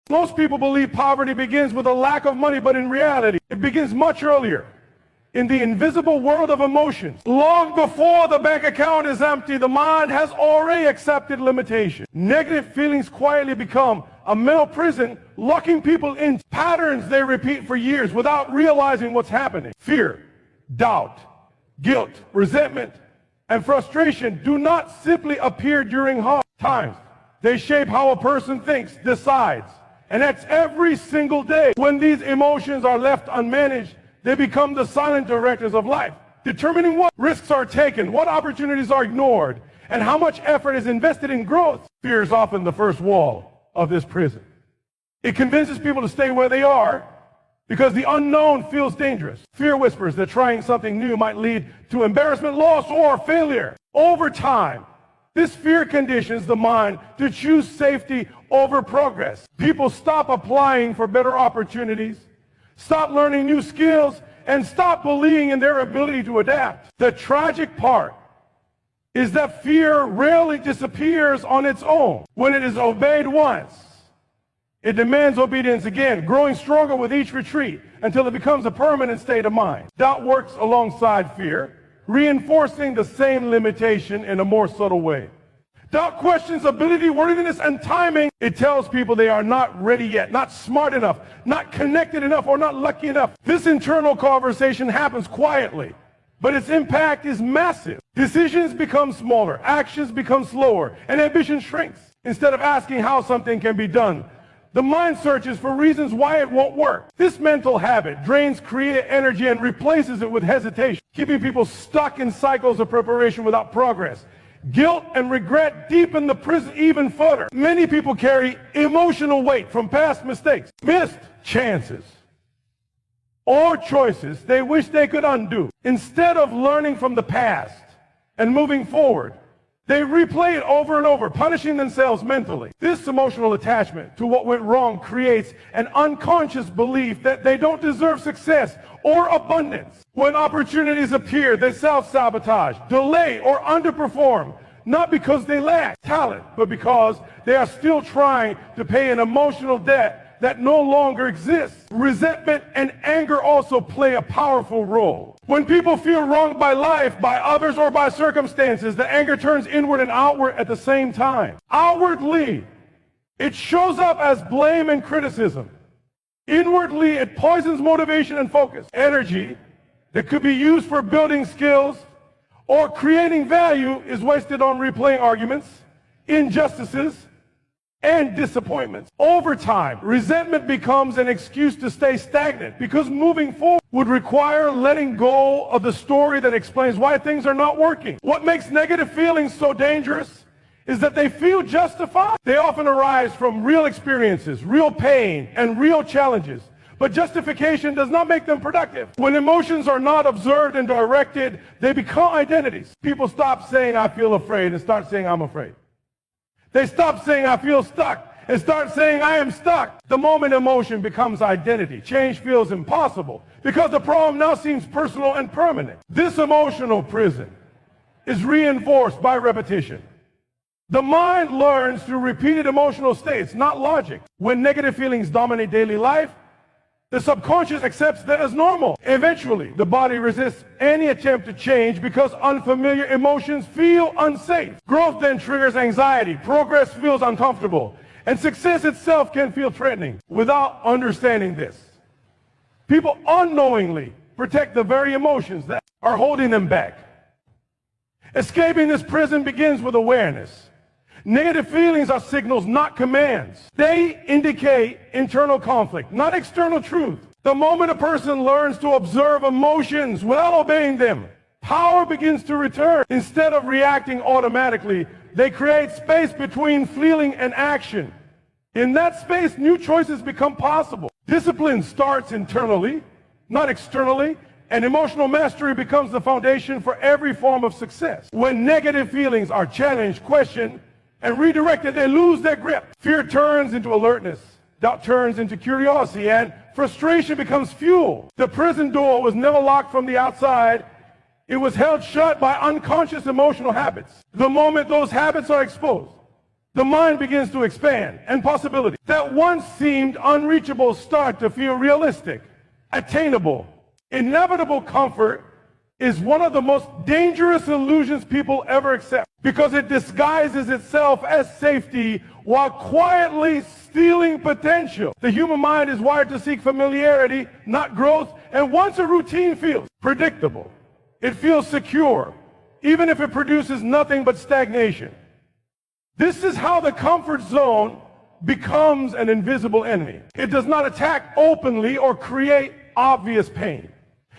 Most people believe poverty begins with a lack of money, but in reality, it begins much earlier. In the invisible world of emotions, long before the bank account is empty, the mind has already accepted limitation. Negative feelings quietly become a mental prison, locking people in patterns they repeat for years without realizing what's happening. Fear, doubt, guilt, resentment, and frustration do not simply appear during hard times. They shape how a person thinks, decides, and acts every single day. When these emotions are left unmanaged, they become the silent directors of life, determining what risks are taken, what opportunities are ignored, and how much effort is invested in growth. Fear is often the first wall of this prison. It convinces people to stay where they are because the unknown feels dangerous. Fear whispers that trying something new might lead to embarrassment, loss, or failure. Over time, this fear conditions the mind to choose safety over progress. People stop applying for better opportunities, stop learning new skills, and stop believing in their ability to adapt. The tragic part is that fear rarely disappears on its own. When it is obeyed once, it demands obedience again, growing stronger with each retreat until it becomes a permanent state of mind. Doubt works alongside fear, reinforcing the same limitation in a more subtle way. Doubt questions ability, worthiness, and timing. It tells people they are not ready yet, not smart enough, not connected enough, or not lucky enough. This internal conversation happens quietly, but its impact is massive. Decisions become smaller, actions become slower, and ambition shrinks. Instead of asking how something can be done, the mind searches for reasons why it won't work. This mental habit drains creative energy and replaces it with hesitation, keeping people stuck in cycles of preparation without progress. Guilt and regret deepen the prison even further. Many people carry emotional weight from past mistakes, missed chances, or choices they wish they could undo. Instead of learning from the past and moving forward, they replay it over and over, punishing themselves mentally. This emotional attachment to what went wrong creates an unconscious belief that they don't deserve success or abundance. When opportunities appear, they self-sabotage, delay, or underperform, not because they lack talent, but because they are still trying to pay an emotional debt that no longer exists. Resentment and anger also play a powerful role. When people feel wronged by life, by others, or by circumstances, the anger turns inward and outward at the same time. Outwardly, it shows up as blame and criticism. Inwardly, it poisons motivation and focus. Energy that could be used for building skills or creating value is wasted on replaying arguments, injustices, and disappointments. Over time, resentment becomes an excuse to stay stagnant because moving forward would require letting go of the story that explains why things are not working. What makes negative feelings so dangerous is that they feel justified. They often arise from real experiences, real pain, and real challenges. But justification does not make them productive. When emotions are not observed and directed, they become identities. People stop saying, I feel afraid, and start saying, I'm afraid. They stop saying, I feel stuck, and start saying, I am stuck. The moment emotion becomes identity, change feels impossible because the problem now seems personal and permanent. This emotional prison is reinforced by repetition. The mind learns through repeated emotional states, not logic. When negative feelings dominate daily life, the subconscious accepts that as normal. Eventually, the body resists any attempt to change because unfamiliar emotions feel unsafe. Growth then triggers anxiety. Progress feels uncomfortable. And success itself can feel threatening. Without understanding this, people unknowingly protect the very emotions that are holding them back. Escaping this prison begins with awareness. Negative feelings are signals, not commands. They indicate internal conflict, not external truth. The moment a person learns to observe emotions without obeying them, power begins to return. Instead of reacting automatically, they create space between feeling and action. In that space, new choices become possible. Discipline starts internally, not externally, and emotional mastery becomes the foundation for every form of success. When negative feelings are challenged, questioned, and redirected, they lose their grip. Fear turns into alertness. Doubt turns into curiosity, and frustration becomes fuel. The prison door was never locked from the outside. It was held shut by unconscious emotional habits. The moment those habits are exposed, The mind begins to expand, and possibilities that once seemed unreachable start to feel realistic, attainable. Inevitable comfort is one of the most dangerous illusions people ever accept because it disguises itself as safety while quietly stealing potential. The human mind is wired to seek familiarity, not growth, and once a routine feels predictable, it feels secure, even if it produces nothing but stagnation. This is how the comfort zone becomes an invisible enemy. It does not attack openly or create obvious pain.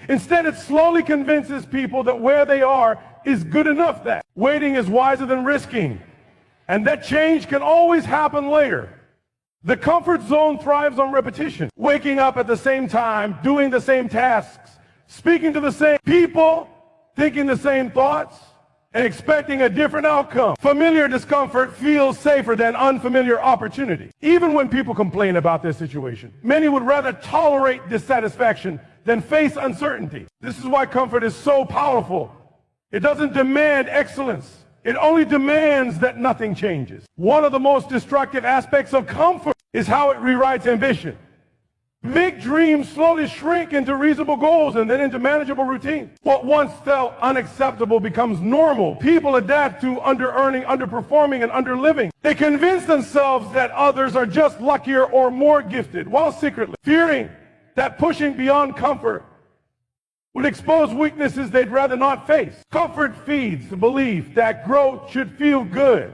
Instead, it slowly convinces people that where they are is good enough, that waiting is wiser than risking, and that change can always happen later. The comfort zone thrives on repetition, waking up at the same time, doing the same tasks, speaking to the same people, thinking the same thoughts, and expecting a different outcome. Familiar discomfort feels safer than unfamiliar opportunity. Even when people complain about their situation, many would rather tolerate dissatisfaction than face uncertainty. This is why comfort is so powerful. It doesn't demand excellence. It only demands that nothing changes. One of the most destructive aspects of comfort is how it rewrites ambition. Big dreams slowly shrink into reasonable goals and then into manageable routine. What once felt unacceptable becomes normal. People adapt to under-earning, underperforming, and underliving. They convince themselves that others are just luckier or more gifted, while secretly fearing that pushing beyond comfort would expose weaknesses they'd rather not face. Comfort feeds the belief that growth should feel good.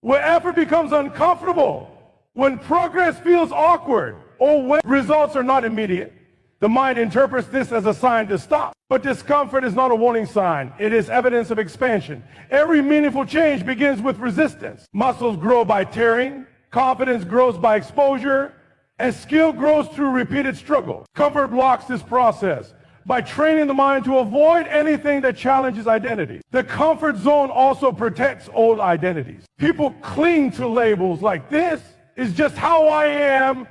Where effort becomes uncomfortable, when progress feels awkward, or when results are not immediate, the mind interprets this as a sign to stop. But discomfort is not a warning sign. It is evidence of expansion. Every meaningful change begins with resistance. Muscles grow by tearing, confidence grows by exposure, and skill grows through repeated struggle. Comfort blocks this process by training the mind to avoid anything that challenges identity. The comfort zone also protects old identities. People cling to labels like this is just how I am,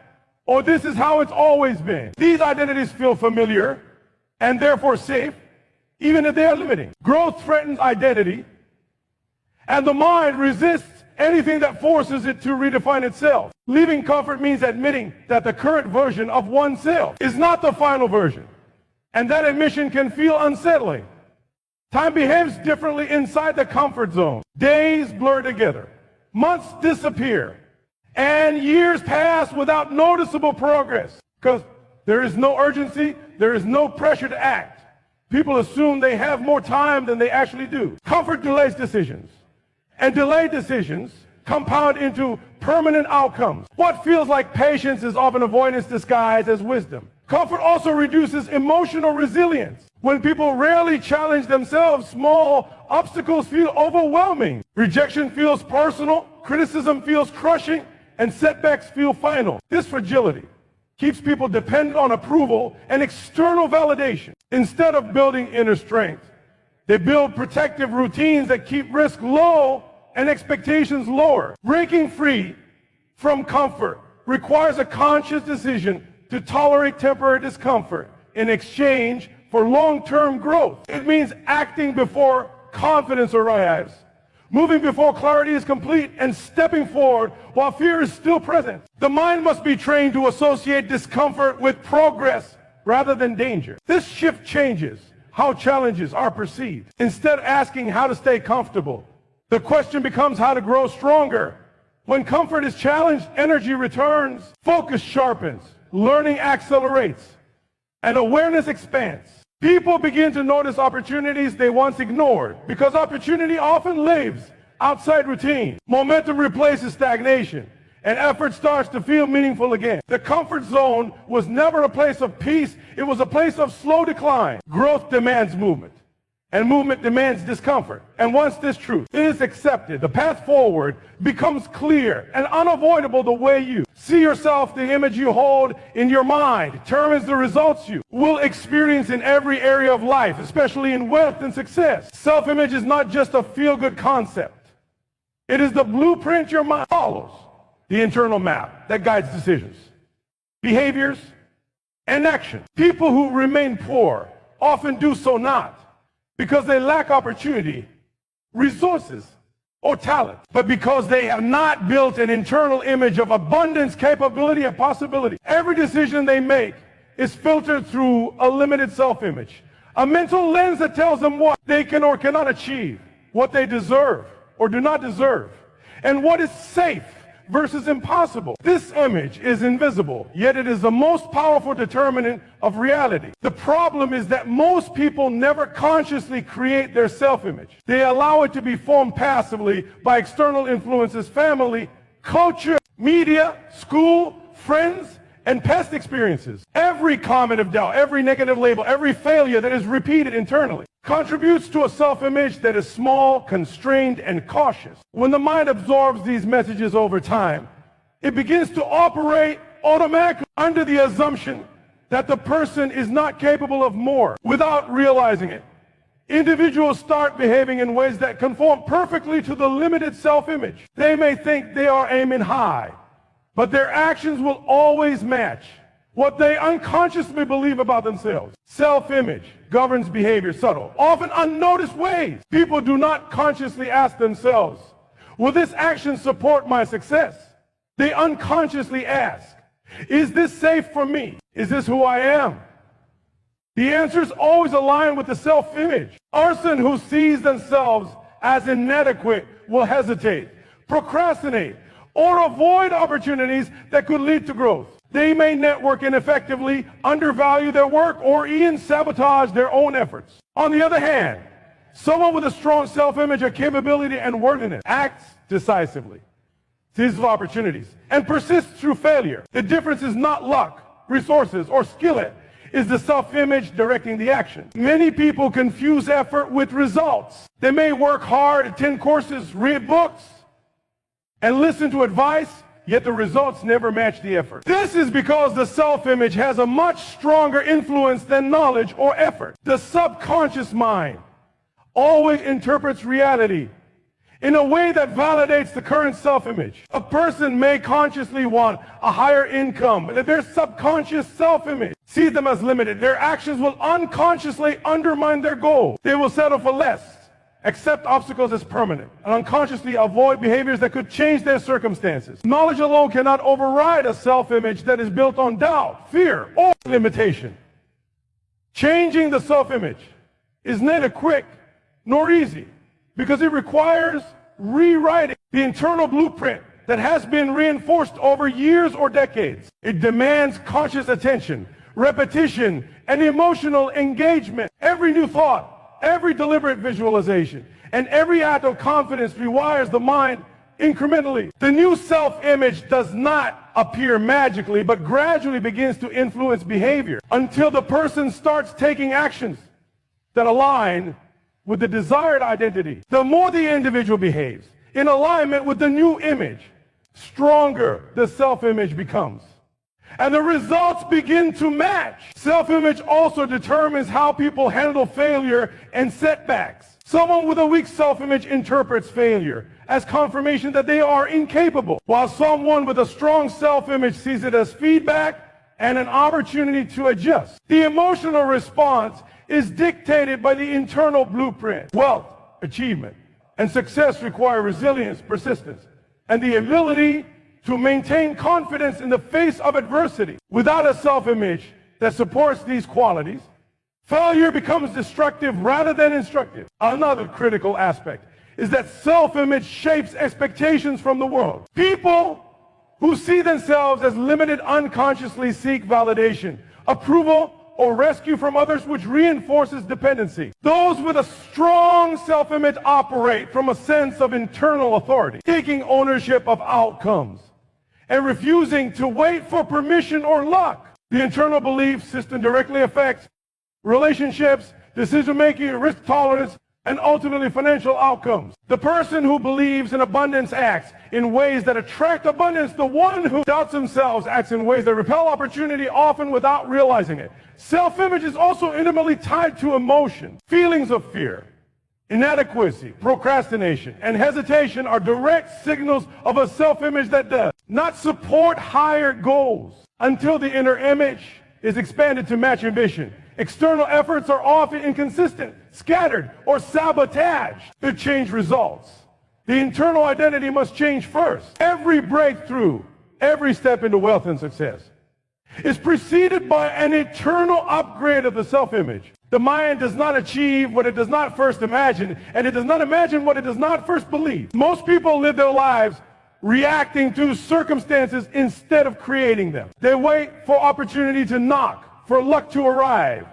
or this is how it's always been. These identities feel familiar and therefore safe, even if they are limiting. Growth threatens identity, and the mind resists anything that forces it to redefine itself. Leaving comfort means admitting that the current version of oneself is not the final version, and that admission can feel unsettling. Time behaves differently inside the comfort zone. Days blur together, months disappear, and years pass without noticeable progress because there is no urgency, there is no pressure to act. People assume they have more time than they actually do. Comfort delays decisions, and delayed decisions compound into permanent outcomes. What feels like patience is often avoidance disguised as wisdom. Comfort also reduces emotional resilience. When people rarely challenge themselves, small obstacles feel overwhelming. Rejection feels personal, criticism feels crushing, and setbacks feel final. This fragility keeps people dependent on approval and external validation. Instead of building inner strength, they build protective routines that keep risk low and expectations lower. Breaking free from comfort requires a conscious decision to tolerate temporary discomfort in exchange for long-term growth. It means acting before confidence arrives, moving before clarity is complete, and stepping forward while fear is still present. The mind must be trained to associate discomfort with progress rather than danger. This shift changes how challenges are perceived. Instead of asking how to stay comfortable, the question becomes how to grow stronger. When comfort is challenged, energy returns, focus sharpens, learning accelerates, and awareness expands. People begin to notice opportunities they once ignored because opportunity often lives outside routine. Momentum replaces stagnation, and effort starts to feel meaningful again. The comfort zone was never a place of peace. It was a place of slow decline. Growth demands movement, and movement demands discomfort. And once this truth is accepted, the path forward becomes clear and unavoidable. The way you see yourself, the image you hold in your mind, determines the results you will experience in every area of life, especially in wealth and success. Self-image is not just a feel-good concept. It is the blueprint your mind follows, the internal map that guides decisions, behaviors, and action. People who remain poor often do so not because they lack opportunity, resources, or talent, but because they have not built an internal image of abundance, capability, and possibility. Every decision they make is filtered through a limited self-image, a mental lens that tells them what they can or cannot achieve, what they deserve or do not deserve, and what is safe versus impossible. This image is invisible, yet it is the most powerful determinant of reality. The problem is that most people never consciously create their self-image. They allow it to be formed passively by external influences, family, culture, media, school, friends, and past experiences. Every comment of doubt, every negative label, every failure that is repeated internally contributes to a self-image that is small, constrained, and cautious. When the mind absorbs these messages over time, it begins to operate automatically under the assumption that the person is not capable of more without realizing it. Individuals start behaving in ways that conform perfectly to the limited self-image. They may think they are aiming high, but their actions will always match what they unconsciously believe about themselves. Self-image governs behavior, subtle, often unnoticed ways. People do not consciously ask themselves, will this action support my success? They unconsciously ask, is this safe for me? Is this who I am? The answers always align with the self-image. A person who sees themselves as inadequate will hesitate, procrastinate, or avoid opportunities that could lead to growth. They may network ineffectively, undervalue their work, or even sabotage their own efforts. On the other hand, someone with a strong self-image or capability and worthiness acts decisively, seizes opportunities, and persists through failure. The difference is not luck, resources, or skill. Is the self-image directing the action. Many people confuse effort with results. They may work hard, attend courses, read books, and listen to advice, yet the results never match the effort. This is because the self-image has a much stronger influence than knowledge or effort. The subconscious mind always interprets reality in a way that validates the current self-image. A person may consciously want a higher income, but if their subconscious self-image sees them as limited, their actions will unconsciously undermine their goal. They will settle for less, accept obstacles as permanent, and unconsciously avoid behaviors that could change their circumstances. Knowledge alone cannot override a self-image that is built on doubt, fear, or limitation. Changing the self-image is neither quick nor easy because it requires rewriting the internal blueprint that has been reinforced over years or decades. It demands conscious attention, repetition, and emotional engagement. Every new thought, every deliberate visualization, and every act of confidence rewires the mind incrementally. The new self-image does not appear magically, but gradually begins to influence behavior until the person starts taking actions that align with the desired identity. The more the individual behaves in alignment with the new image, stronger the self-image becomes. And the results begin to match. Self-image also determines how people handle failure and setbacks. Someone with a weak self-image interprets failure as confirmation that they are incapable, while someone with a strong self-image sees it as feedback and an opportunity to adjust. The emotional response is dictated by the internal blueprint. Wealth, achievement, and success require resilience, persistence, and the ability to maintain confidence in the face of adversity. Without a self-image that supports these qualities, failure becomes destructive rather than instructive. Another critical aspect is that self-image shapes expectations from the world. People who see themselves as limited unconsciously seek validation, approval, or rescue from others, which reinforces dependency. Those with a strong self-image operate from a sense of internal authority, taking ownership of outcomes and refusing to wait for permission or luck. The internal belief system directly affects relationships, decision-making, risk tolerance, and ultimately financial outcomes. The person who believes in abundance acts in ways that attract abundance. The one who doubts themselves acts in ways that repel opportunity, often without realizing it. Self-image is also intimately tied to emotion. Feelings of fear, inadequacy, procrastination, and hesitation are direct signals of a self-image that does not support higher goals until the inner image is expanded to match ambition. External efforts are often inconsistent, scattered, or sabotaged to change results. The internal identity must change first. Every breakthrough, every step into wealth and success is preceded by an eternal upgrade of the self-image. The mind does not achieve what it does not first imagine, and it does not imagine what it does not first believe. Most people live their lives reacting to circumstances instead of creating them. They wait for opportunity to knock, for luck to arrive,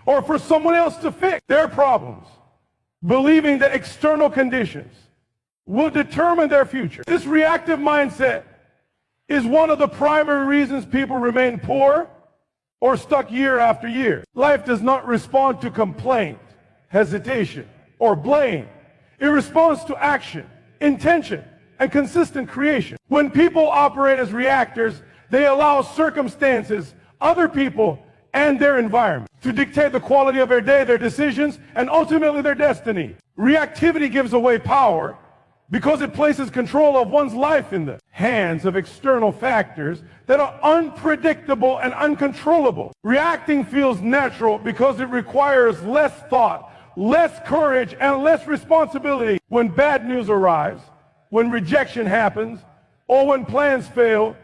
or for someone else to fix their problems, believing that external conditions will determine their future. This reactive mindset is one of the primary reasons people remain poor or stuck year after year. Life does not respond to complaint, hesitation, or blame. It responds to action, intention, and consistent creation. When people operate as reactors, they allow circumstances, other people, and their environment to dictate the quality of their day, their decisions, and ultimately their destiny. Reactivity gives away power because it places control of one's life in the hands of external factors that are unpredictable and uncontrollable. Reacting feels natural because it requires less thought, less courage, and less responsibility. When bad news arrives, when rejection happens, or when plans fail,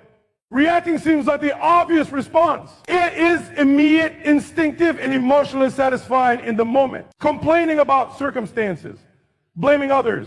reacting seems like the obvious response. It is immediate, instinctive, and emotionally satisfying in the moment. Complaining about circumstances, blaming others,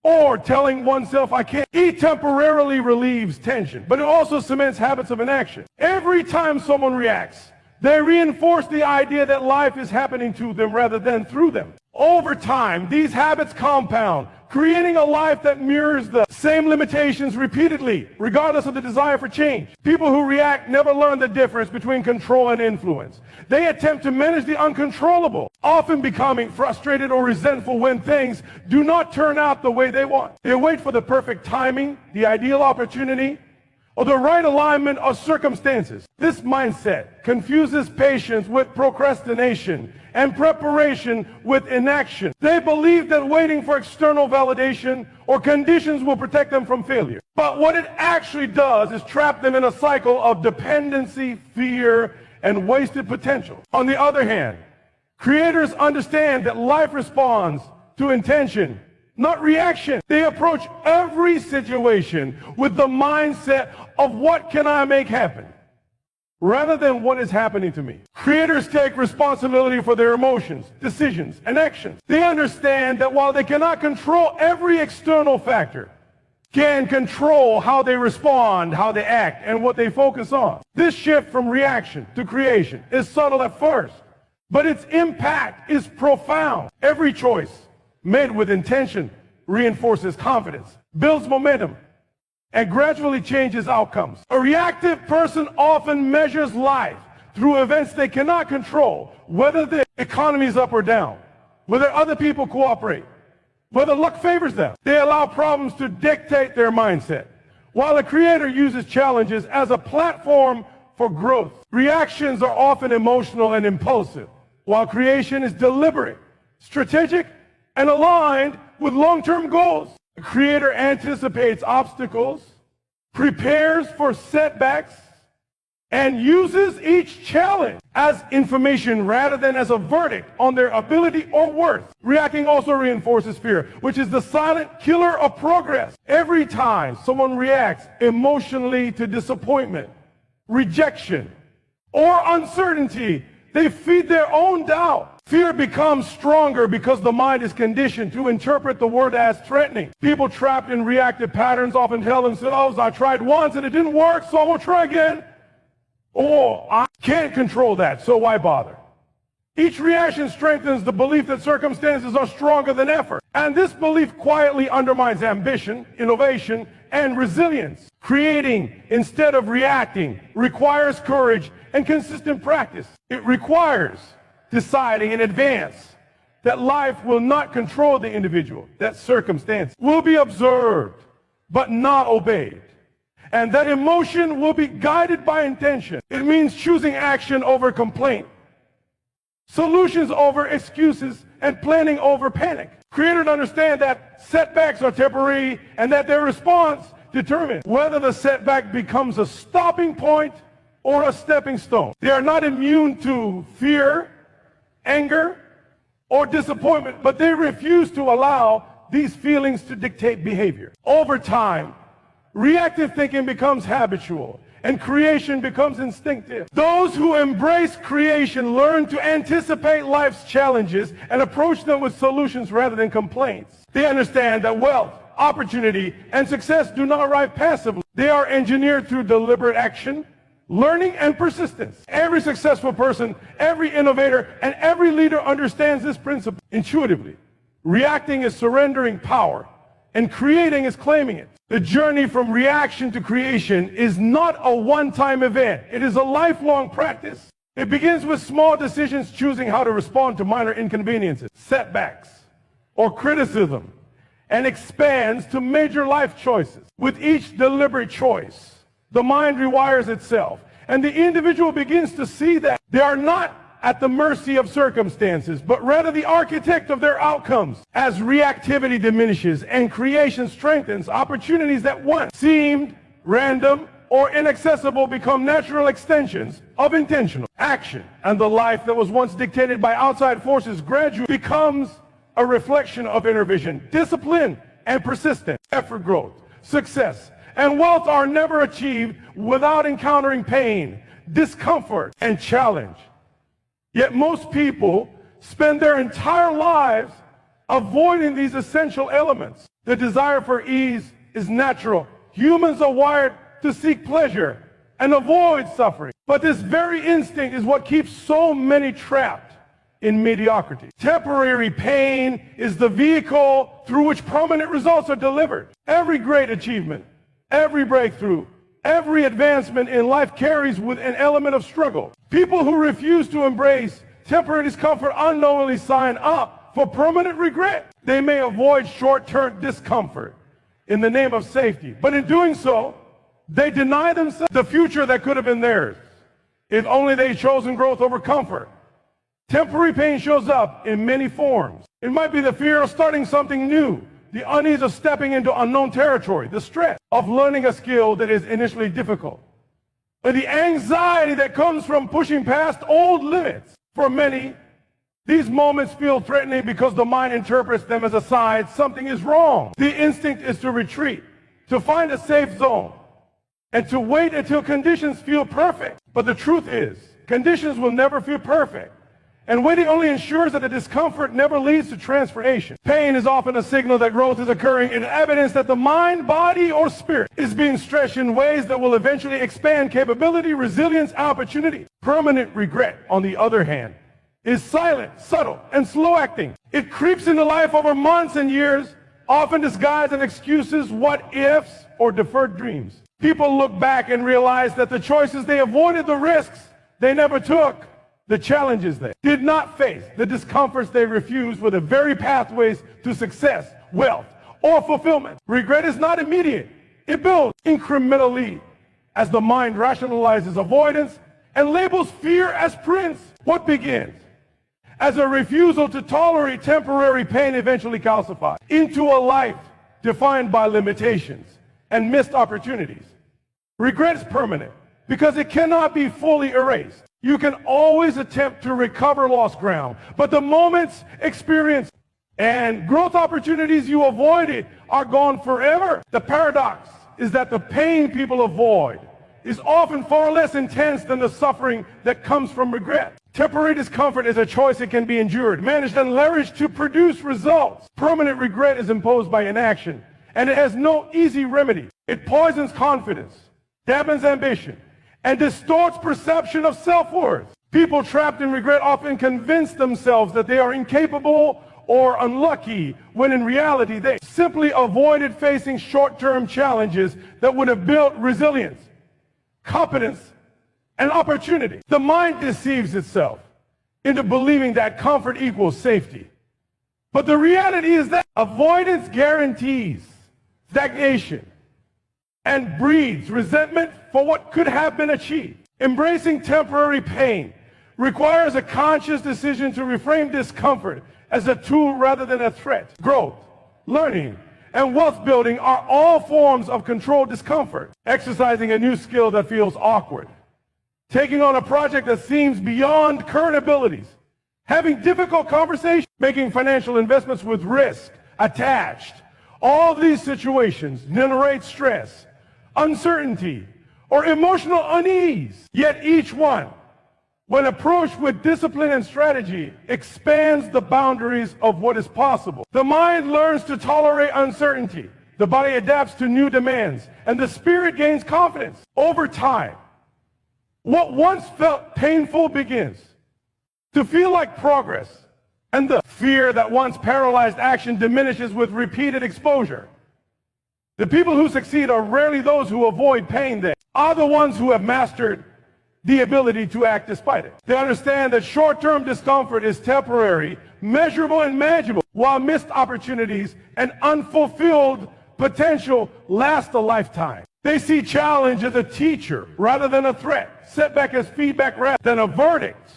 or telling oneself I can't. It temporarily relieves tension, but it also cements habits of inaction. Every time someone reacts, they reinforce the idea that life is happening to them rather than through them. Over time, these habits compound, creating a life that mirrors the same limitations repeatedly, regardless of the desire for change. People who react never learn the difference between control and influence. They attempt to manage the uncontrollable, often becoming frustrated or resentful when things do not turn out the way they want. They wait for the perfect timing, the ideal opportunity, or the right alignment of circumstances. This mindset confuses patience with procrastination and preparation with inaction. They believe that waiting for external validation or conditions will protect them from failure. But what it actually does is trap them in a cycle of dependency, fear, and wasted potential. On the other hand, creators understand that life responds to intention, not reaction. They approach every situation with the mindset of what can I make happen, rather than what is happening to me. Creators take responsibility for their emotions, decisions, and actions. They understand that while they cannot control every external factor, can control how they respond, how they act, and what they focus on. This shift from reaction to creation is subtle at first, but its impact is profound. Every choice made with intention reinforces confidence, builds momentum, and gradually changes outcomes. A reactive person often measures life through events they cannot control, whether the economy is up or down, whether other people cooperate, whether luck favors them. They allow problems to dictate their mindset, while a creator uses challenges as a platform for growth. Reactions are often emotional and impulsive, while creation is deliberate, strategic, and aligned with long-term goals. The creator anticipates obstacles, prepares for setbacks, and uses each challenge as information rather than as a verdict on their ability or worth. Reacting also reinforces fear, which is the silent killer of progress. Every time someone reacts emotionally to disappointment, rejection, or uncertainty, they feed their own doubt. Fear becomes stronger because the mind is conditioned to interpret the word as threatening. People trapped in reactive patterns often tell themselves, I tried once and it didn't work, so I will try again. Or, I can't control that, so why bother? Each reaction strengthens the belief that circumstances are stronger than effort. And this belief quietly undermines ambition, innovation, and resilience. Creating instead of reacting requires courage and consistent practice. It requires deciding in advance that life will not control the individual, that circumstance will be observed but not obeyed, and that emotion will be guided by intention. It means choosing action over complaint, solutions over excuses, and planning over panic. Creators understand that setbacks are temporary and that their response determines whether the setback becomes a stopping point or a stepping stone. They are not immune to fear, anger, or disappointment, but they refuse to allow these feelings to dictate behavior. Over time, reactive thinking becomes habitual, and creation becomes instinctive. Those who embrace creation learn to anticipate life's challenges and approach them with solutions rather than complaints. They understand that wealth, opportunity, and success do not arrive passively. They are engineered through deliberate action, learning, and persistence. Every successful person, every innovator, and every leader understands this principle intuitively. Reacting is surrendering power, and creating is claiming it. The journey from reaction to creation is not a one-time event. It is a lifelong practice. It begins with small decisions, choosing how to respond to minor inconveniences, setbacks, or criticism, and expands to major life choices. With each deliberate choice, the mind rewires itself, and the individual begins to see that they are not at the mercy of circumstances, but rather the architect of their outcomes. As reactivity diminishes and creation strengthens, opportunities that once seemed random or inaccessible become natural extensions of intentional action. And the life that was once dictated by outside forces gradually becomes a reflection of inner vision, discipline, and persistence. Effort, growth, success, and wealth are never achieved without encountering pain, discomfort, and challenge. Yet most people spend their entire lives avoiding these essential elements. The desire for ease is natural. Humans are wired to seek pleasure and avoid suffering. But this very instinct is what keeps so many trapped in mediocrity. Temporary pain is the vehicle through which permanent results are delivered. Every great achievement, every breakthrough, every advancement in life carries with an element of struggle. People who refuse to embrace temporary discomfort unknowingly sign up for permanent regret. They may avoid short-term discomfort in the name of safety, but in doing so, they deny themselves the future that could have been theirs if only they'd chosen growth over comfort. Temporary pain shows up in many forms. It might be the fear of starting something new, the unease of stepping into unknown territory, the stress of learning a skill that is initially difficult, and the anxiety that comes from pushing past old limits. For many, these moments feel threatening because the mind interprets them as a sign something is wrong. The instinct is to retreat, to find a safe zone, and to wait until conditions feel perfect. But the truth is, conditions will never feel perfect. And waiting only ensures that the discomfort never leads to transformation. Pain is often a signal that growth is occurring, and evidence that the mind, body, or spirit is being stretched in ways that will eventually expand capability, resilience, opportunity. Permanent regret, on the other hand, is silent, subtle, and slow-acting. It creeps into life over months and years, often disguised in excuses, what-ifs, or deferred dreams. People look back and realize that the choices they avoided, the risks they never took, the challenges they did not face, the discomforts they refused were the very pathways to success, wealth, or fulfillment. Regret is not immediate. It builds incrementally as the mind rationalizes avoidance and labels fear as prince. What begins as a refusal to tolerate temporary pain eventually calcifies into a life defined by limitations and missed opportunities. Regret is permanent because it cannot be fully erased. You can always attempt to recover lost ground, but the moments experienced and growth opportunities you avoided are gone forever. The paradox is that the pain people avoid is often far less intense than the suffering that comes from regret. Temporary discomfort is a choice that can be endured, managed, and leveraged to produce results. Permanent regret is imposed by inaction, and it has no easy remedy. It poisons confidence, dampens ambition, and distorts perception of self-worth. People trapped in regret often convince themselves that they are incapable or unlucky, when in reality they simply avoided facing short-term challenges that would have built resilience, competence, and opportunity. The mind deceives itself into believing that comfort equals safety. But the reality is that avoidance guarantees stagnation and breeds resentment for what could have been achieved. Embracing temporary pain requires a conscious decision to reframe discomfort as a tool rather than a threat. Growth, learning, and wealth building are all forms of controlled discomfort. Exercising a new skill that feels awkward, taking on a project that seems beyond current abilities, having difficult conversations, making financial investments with risk attached. All these situations generate stress, uncertainty, or emotional unease. Yet each one, when approached with discipline and strategy, expands the boundaries of what is possible. The mind learns to tolerate uncertainty. The body adapts to new demands, and the spirit gains confidence. Over time, what once felt painful begins to feel like progress, and the fear that once paralyzed action diminishes with repeated exposure. The people who succeed are rarely those who avoid pain. They are the ones who have mastered the ability to act despite it. They understand that short-term discomfort is temporary, measurable and manageable, while missed opportunities and unfulfilled potential last a lifetime. They see challenge as a teacher rather than a threat, setback as feedback rather than a verdict,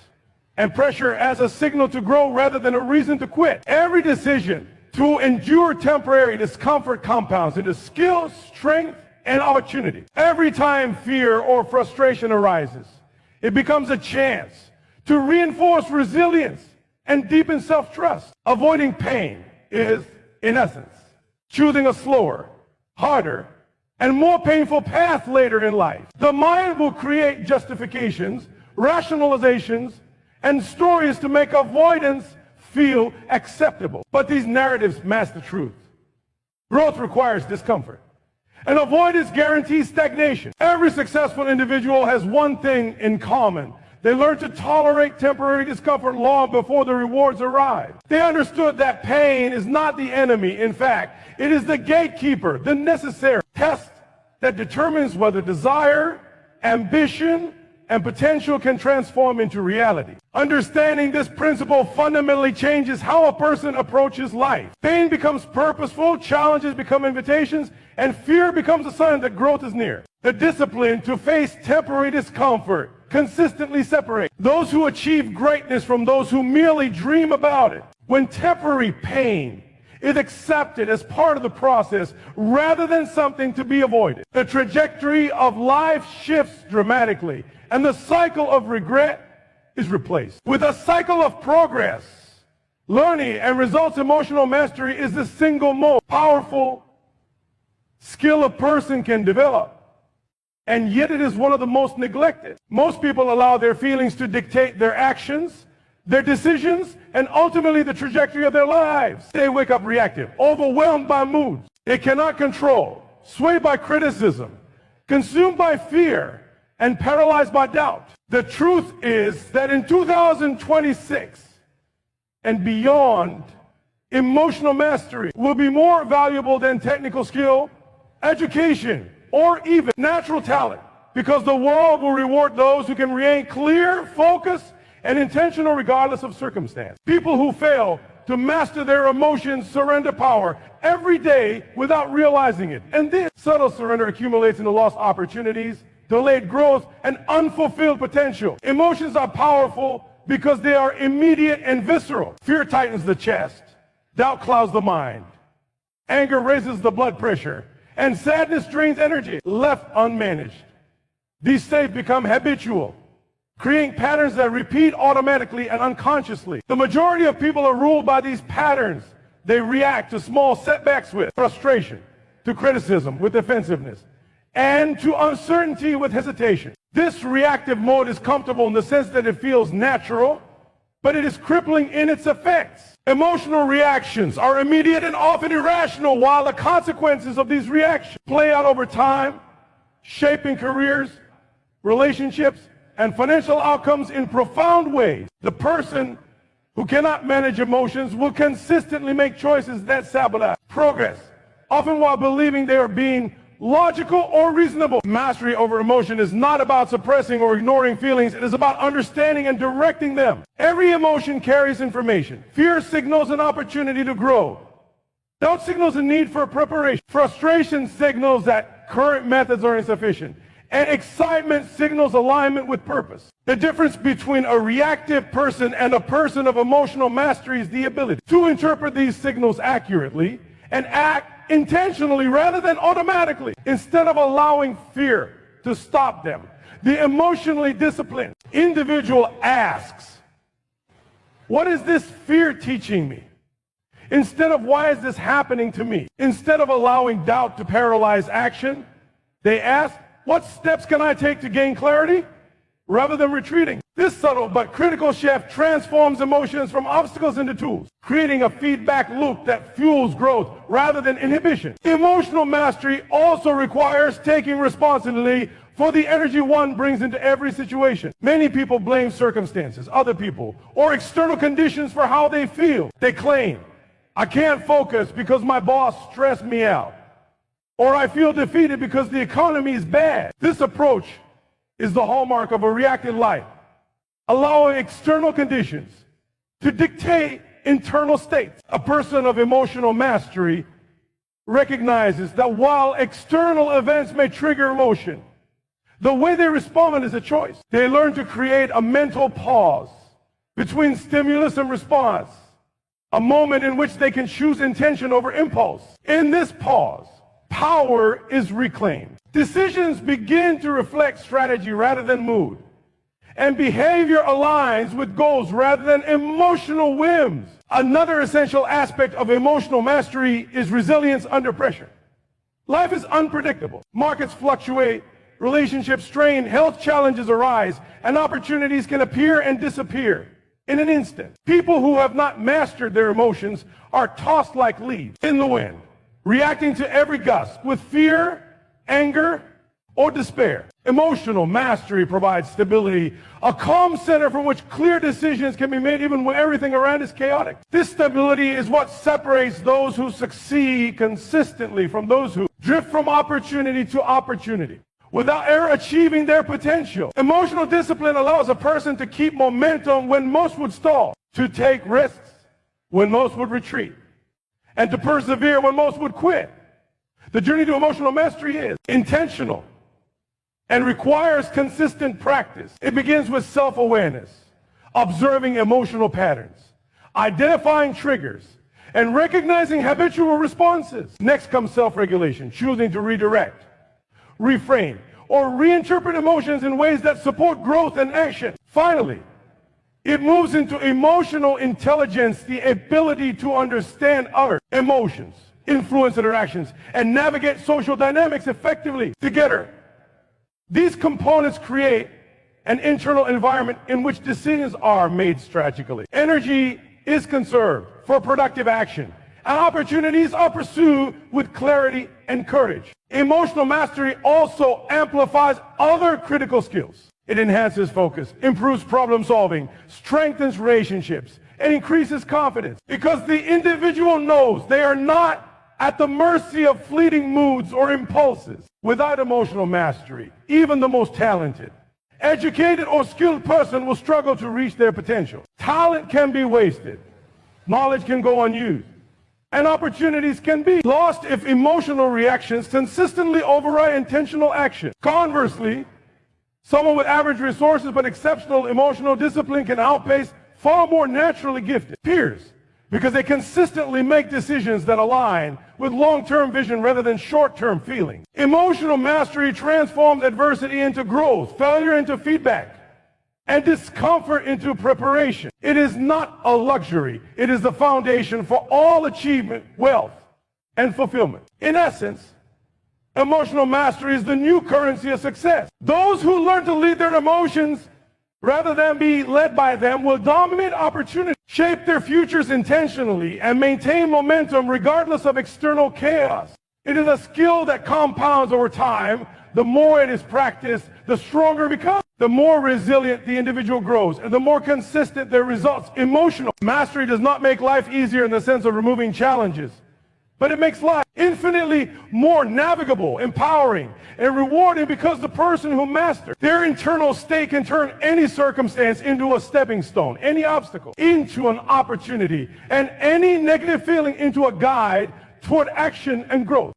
and pressure as a signal to grow rather than a reason to quit. Every decision to endure temporary discomfort compounds into skill, strength, and opportunity. Every time fear or frustration arises, it becomes a chance to reinforce resilience and deepen self-trust. Avoiding pain is, in essence, choosing a slower, harder, and more painful path later in life. The mind will create justifications, rationalizations, and stories to make avoidance feel acceptable. But these narratives mask the truth. Growth requires discomfort, and avoidance guarantees stagnation. Every successful individual has one thing in common. They learned to tolerate temporary discomfort long before the rewards arrive. They understood that pain is not the enemy. In fact, it is the gatekeeper, the necessary test that determines whether desire, ambition, and potential can transform into reality. Understanding this principle fundamentally changes how a person approaches life. Pain becomes purposeful, challenges become invitations, and fear becomes a sign that growth is near. The discipline to face temporary discomfort consistently separates those who achieve greatness from those who merely dream about it. When temporary pain is accepted as part of the process rather than something to be avoided, the trajectory of life shifts dramatically, and the cycle of regret is replaced with a cycle of progress. Learning and results emotional mastery is the single most powerful skill a person can develop, and yet it is one of the most neglected. Most people allow their feelings to dictate their actions, their decisions, and ultimately the trajectory of their lives. They wake up reactive, overwhelmed by moods they cannot control, swayed by criticism, consumed by fear, and paralyzed by doubt. The truth is that in 2026 and beyond, emotional mastery will be more valuable than technical skill, education, or even natural talent, because the world will reward those who can remain clear, focused, and intentional regardless of circumstance. People who fail to master their emotions surrender power every day without realizing it. And this subtle surrender accumulates into lost opportunities, delayed growth, and unfulfilled potential. Emotions are powerful because they are immediate and visceral. Fear tightens the chest, doubt clouds the mind, anger raises the blood pressure, and sadness drains energy. Left unmanaged, these states become habitual, creating patterns that repeat automatically and unconsciously. The majority of people are ruled by these patterns. They react to small setbacks with frustration, to criticism with defensiveness, and to uncertainty with hesitation. This reactive mode is comfortable in the sense that it feels natural, but it is crippling in its effects. Emotional reactions are immediate and often irrational, while the consequences of these reactions play out over time, shaping careers, relationships, and financial outcomes in profound ways. The person who cannot manage emotions will consistently make choices that sabotage progress, often while believing they are being logical or reasonable. Mastery over emotion is not about suppressing or ignoring feelings. It is about understanding and directing them. Every emotion carries information. Fear signals an opportunity to grow. Doubt signals a need for preparation. Frustration signals that current methods are insufficient. And excitement signals alignment with purpose. The difference between a reactive person and a person of emotional mastery is the ability to interpret these signals accurately and act intentionally rather than automatically. Instead of allowing fear to stop them, the emotionally disciplined individual asks, what is this fear teaching me? Instead of why is this happening to me? Instead of allowing doubt to paralyze action, they ask, what steps can I take to gain clarity? Rather than retreating. This subtle but critical shift transforms emotions from obstacles into tools, creating a feedback loop that fuels growth rather than inhibition. Emotional mastery also requires taking responsibility for the energy one brings into every situation. Many people blame circumstances, other people, or external conditions for how they feel. They claim, I can't focus because my boss stressed me out, or I feel defeated because the economy is bad. This approach is the hallmark of a reactive life, allowing external conditions to dictate internal states. A person of emotional mastery recognizes that while external events may trigger emotion, the way they respond is a choice. They learn to create a mental pause between stimulus and response, a moment in which they can choose intention over impulse. In this pause, power is reclaimed. Decisions begin to reflect strategy rather than mood, and behavior aligns with goals rather than emotional whims. Another essential aspect of emotional mastery is resilience under pressure. Life is unpredictable. Markets fluctuate, relationships strain, health challenges arise, and opportunities can appear and disappear in an instant. People who have not mastered their emotions are tossed like leaves in the wind, reacting to every gust with fear, anger, or despair. Emotional mastery provides stability, a calm center from which clear decisions can be made even when everything around is chaotic. This stability is what separates those who succeed consistently from those who drift from opportunity to opportunity without ever achieving their potential. Emotional discipline allows a person to keep momentum when most would stall, to take risks when most would retreat, and to persevere when most would quit. The journey to emotional mastery is intentional and requires consistent practice. It begins with self-awareness, observing emotional patterns, identifying triggers, and recognizing habitual responses. Next comes self-regulation, choosing to redirect, reframe, or reinterpret emotions in ways that support growth and action. Finally, it moves into emotional intelligence, the ability to understand other emotions, influence interactions, and navigate social dynamics effectively together. These components create an internal environment in which decisions are made strategically. Energy is conserved for productive action, and opportunities are pursued with clarity and courage. Emotional mastery also amplifies other critical skills. It enhances focus, improves problem solving, strengthens relationships, and increases confidence because the individual knows they are not at the mercy of fleeting moods or impulses. Without emotional mastery, even the most talented, educated, or skilled person will struggle to reach their potential. Talent can be wasted, knowledge can go unused, and opportunities can be lost if emotional reactions consistently override intentional action. Conversely, someone with average resources but exceptional emotional discipline can outpace far more naturally gifted peers because they consistently make decisions that align with long-term vision rather than short-term feelings. Emotional mastery transforms adversity into growth, failure into feedback, and discomfort into preparation. It is not a luxury. It is the foundation for all achievement, wealth, and fulfillment. In essence, emotional mastery is the new currency of success. Those who learn to lead their emotions rather than be led by them will dominate opportunity, shape their futures intentionally, and maintain momentum regardless of external chaos. It is a skill that compounds over time. The more it is practiced, the stronger it becomes. The more resilient the individual grows, and the more consistent their results. Emotional mastery does not make life easier in the sense of removing challenges, but it makes life infinitely more navigable, empowering, and rewarding because the person who masters their internal state can turn any circumstance into a stepping stone, any obstacle into an opportunity, and any negative feeling into a guide toward action and growth.